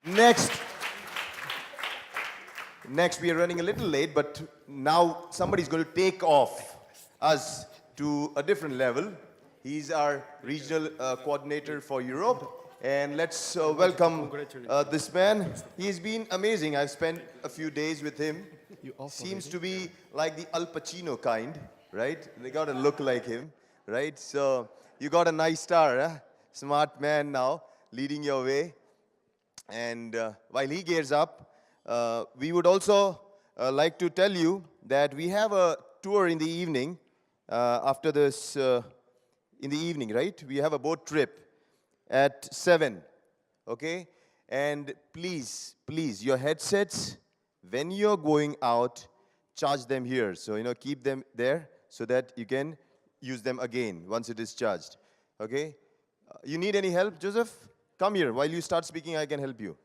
Next, we are running a little late, but now somebody's going to take off us to a different level. He's our regional coordinator for Europe. And let's welcome this man. He's been amazing. I've spent a few days with him. Seems to be like the Al Pacino kind, right? They got to look like him, right? So you got a nice star, huh? Smart man now, leading your way. And while he gears up, we would also like to tell you that we have a tour in the evening. After this, in the evening, right? We have a boat trip at 7, okay? And please, your headsets, when you're going out, charge them here. So, keep them there so that you can use them again once it is charged, okay? You need any help, Joseph? Come here. While you start speaking, I can help you.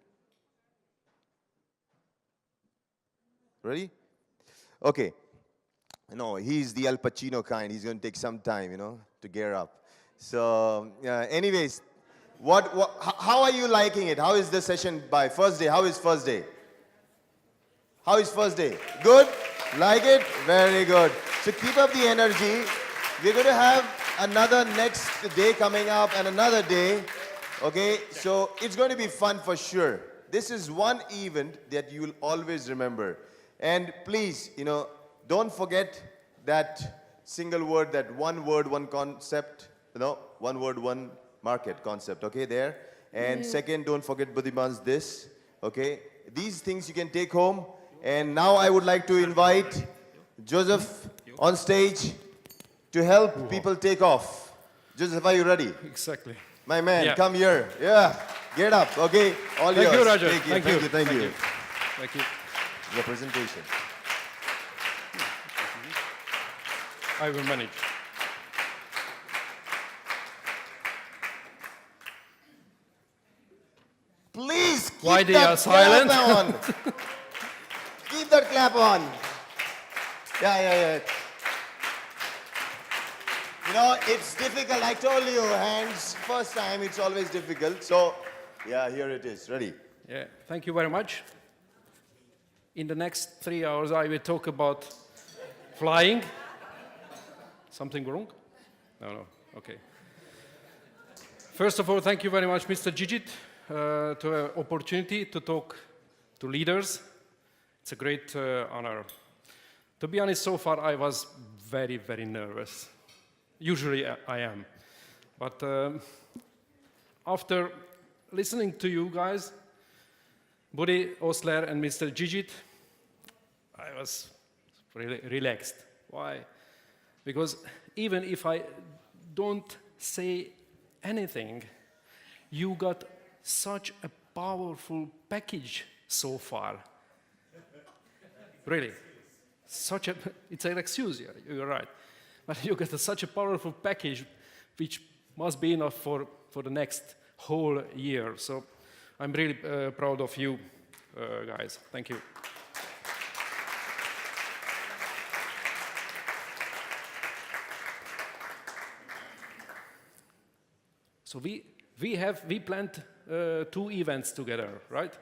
Ready? Okay. No, he's the Al Pacino kind. He's going to take some time, to gear up. So, anyways, how are you liking it? How is the session by first day? How is first day? How is first day? Good? Like it? Very good. So keep up the energy. We're going to have another next day coming up and another day. Okay? So it's going to be fun for sure. This is one event that you will always remember. And please, don't forget that single word, that one word, one concept, one word, one market concept, okay, there. And second, don't forget Buddhiman's this, okay. These things you can take home. And now I would like to invite Joseph on stage to help people take off. Joseph, are you ready? Exactly. My man, come here. Yeah, get up, okay. All yours. Thank you, Roger. Thank you. Thank you. Your presentation. I will manage. Please keep Why they are that silent? clap on. Keep that clap on. Yeah. It's difficult. I told you, hands first time, it's always difficult. So, yeah, here it is. Ready? Yeah, thank you very much. In the next 3 hours, I will talk about flying. Something wrong? No, okay. First of all, thank you very much, Mr. Gigit, to an opportunity to talk to leaders. It's a great honor. To be honest, so far I was very, very nervous. Usually I am. But after listening to you guys, Buddy, Osler, and Mr. Gigit, I was really relaxed. Why? Because even if I don't say anything, you got such a powerful package so far. Really. It's an excuse, you're right. But you got such a powerful package which must be enough for the next whole year. So I'm really proud of you guys. Thank you. So we planned 2 events together, right?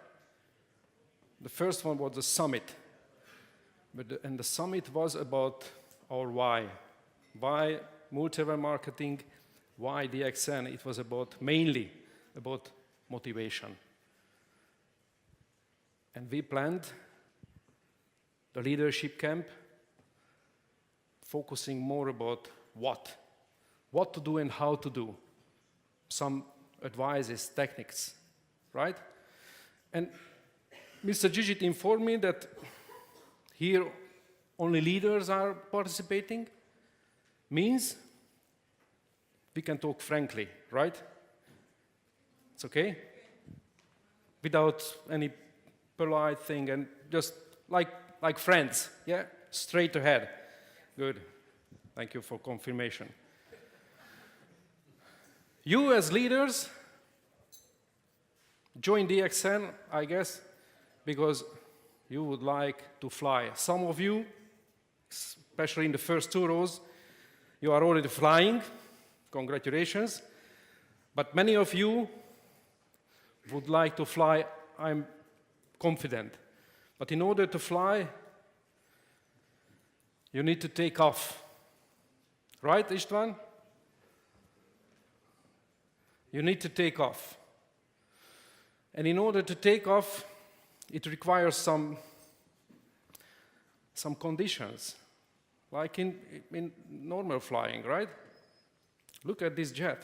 The first one was the summit. And the summit was about our why. Why multi-level marketing? Why DXN? It was mainly about motivation. And we planned the leadership camp focusing more about what to do and how to do. Some advices, techniques, right? And Mr. Gigit informed me that here only leaders are participating. Means we can talk frankly, right? It's okay? Without any polite thing and just like friends, yeah? Straight ahead. Good. Thank you for confirmation. You as leaders join DXN, I guess, because you would like to fly. Some of you, especially in the first 2 rows, you are already flying. Congratulations. But many of you would like to fly I'm confident. But in order to fly, you need to take off. Right, Istvan? You need to take off. And in order to take off, it requires some conditions, like in normal flying, right? Look at this jet.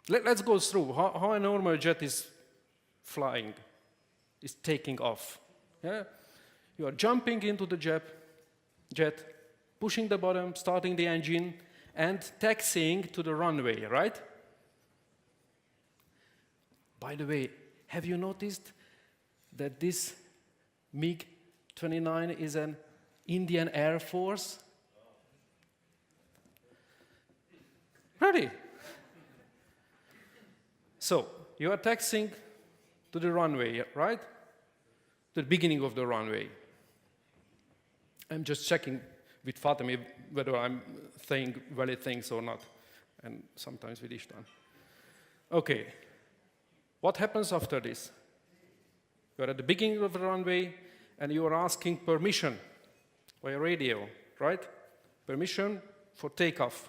Let's go through how a normal jet is flying, is taking off. Yeah? You are jumping into the jet, pushing the button, starting the engine, and taxiing to the runway, right? By the way, have you noticed that this MiG-29 is an Indian Air Force? Ready? So, you are taxiing to the runway, right? To the beginning of the runway. I'm just checking with Fatemi whether I'm saying valid things or not, and sometimes with István. Okay, what happens after this? You're at the beginning of the runway, and you are asking permission via radio, right? Permission for takeoff.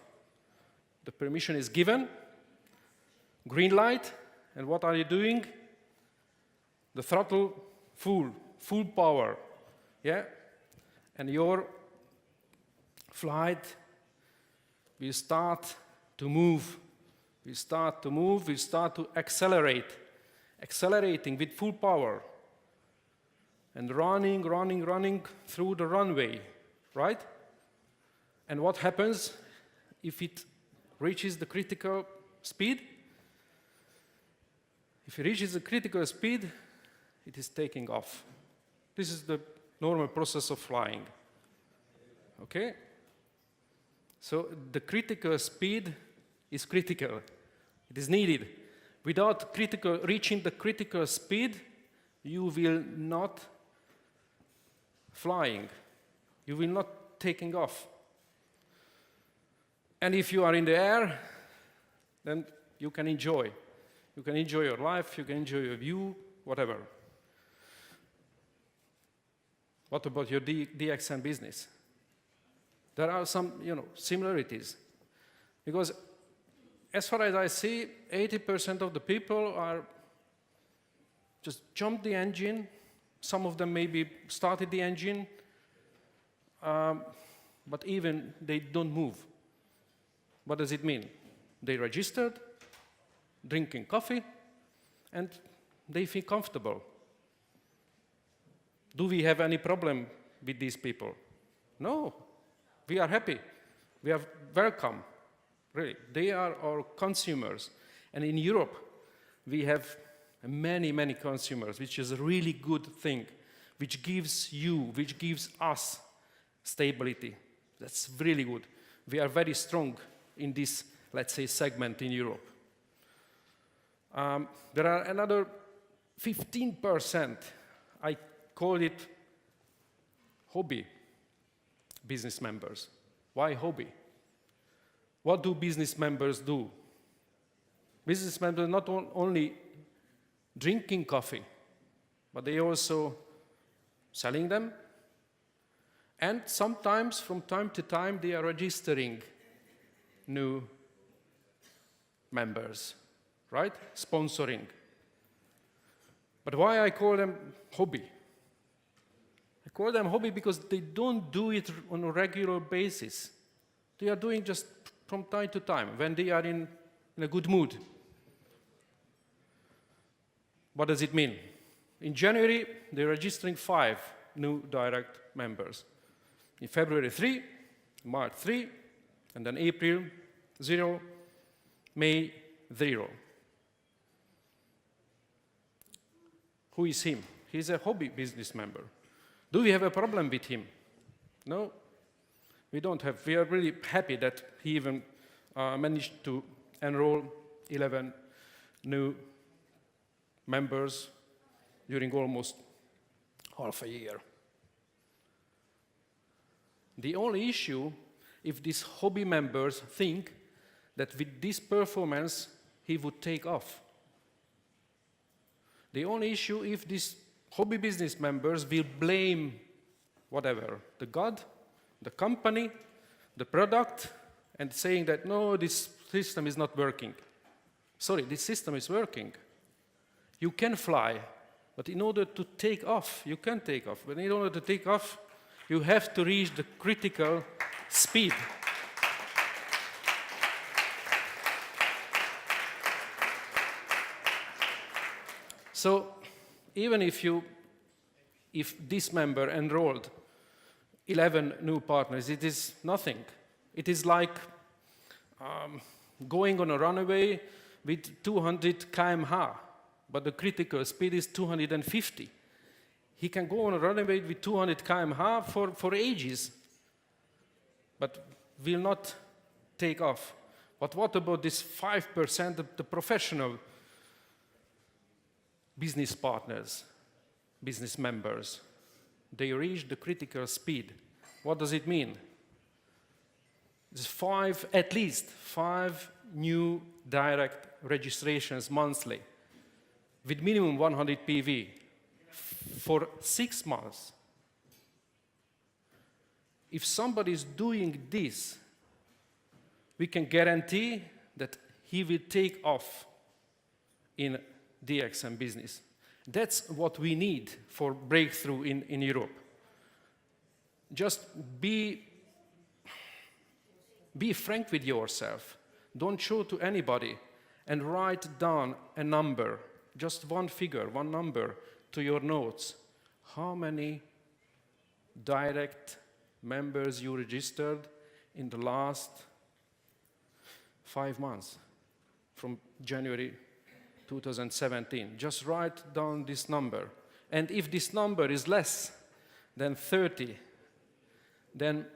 The permission is given, green light, and what are you doing? The throttle full power, yeah? And your flight will start to move. We start to accelerate, accelerating with full power, and running through the runway, right? And what happens if it reaches the critical speed? If it reaches the critical speed, it is taking off. This is the normal process of flying. Okay? So the critical speed is critical. It is needed. Without reaching the critical speed, you will not flying. You will not taking off. And if you are in the air, then you can enjoy. You can enjoy your life, you can enjoy your view, whatever. What about your DXN business? There are some, similarities. Because as far as I see, 80% of the people are just jump the engine. Some of them maybe started the engine, but even they don't move. What does it mean? They registered, drinking coffee, and they feel comfortable. Do we have any problem with these people? No. We are happy. We are welcome. Really. They are our consumers. And in Europe, we have many consumers, which is a really good thing, which gives us stability. That's really good. We are very strong in this, let's say, segment in Europe. There are another 15%, I call it hobby business members. Why hobby? What do business members do? Business members not only drinking coffee, but they also selling them, and sometimes, from time to time, they are registering new members, right? Sponsoring. But why I call them hobby? I call them hobby because they don't do it on a regular basis. They are doing just from time to time, when they are in a good mood. What does it mean? In January, they're registering 5 new direct members. In February, 3, March, 3, and then April, 0, May, 0. Who is him? He's a hobby business member. Do we have a problem with him? No, we don't have. We are really happy that he even managed to enroll 11 new members during almost half a year. The only issue, if these hobby members think that with this performance he would take off. The only issue if these hobby business members will blame whatever, the God, the company, the product, and saying that, no, this system is not working. Sorry, this system is working. You can fly, but in order to take off, you can take off. But in order to take off, you have to reach the critical speed. So even if this member enrolled 11 new partners, it is nothing. It is like going on a runaway with 200 km/h, but the critical speed is 250. He can go on a runaway with 200 km/h for ages, but will not take off. But what about this 5% of the professional business partners, business members? They reach the critical speed. What does it mean? There's at least five new direct registrations monthly with minimum 100 PV for 6 months. If somebody is doing this, we can guarantee that he will take off in DXN business. That's what we need for breakthrough in Europe. Just be frank with yourself. Don't show to anybody and write down a number, just one figure, one number to your notes. How many direct members you registered in the last 5 months from January 2017. Just write down this number. And if this number is less than 30, then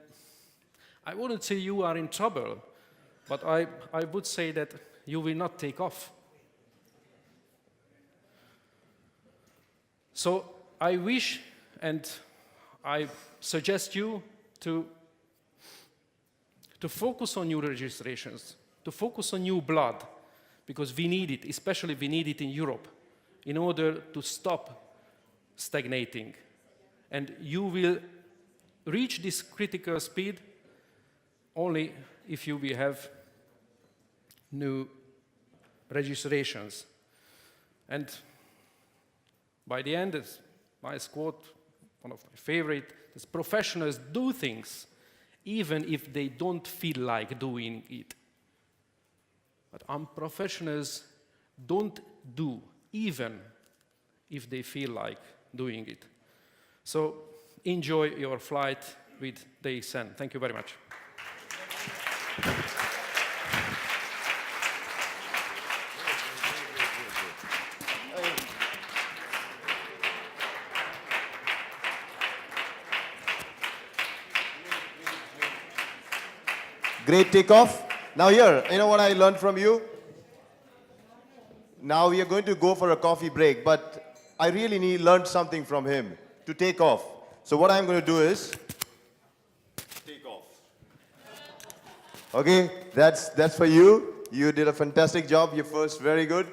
I wouldn't say you are in trouble, but I would say that you will not take off. So I wish and I suggest you to focus on new registrations, to focus on new blood, because we need it, especially we need it in Europe, in order to stop stagnating. And you will reach this critical speed only if you will have new registrations. And by the end, it's a nice quote, one of my favorite, is professionals do things even if they don't feel like doing it. But unprofessionals don't do, even if they feel like doing it. So enjoy your flight with DXN. Thank you very much. Great takeoff. Now here, you know what I learned from you? Now we are going to go for a coffee break, but I really learned something from him to take off. So what I'm going to do is take off. Okay, that's for you. You did a fantastic job. You're first, very good.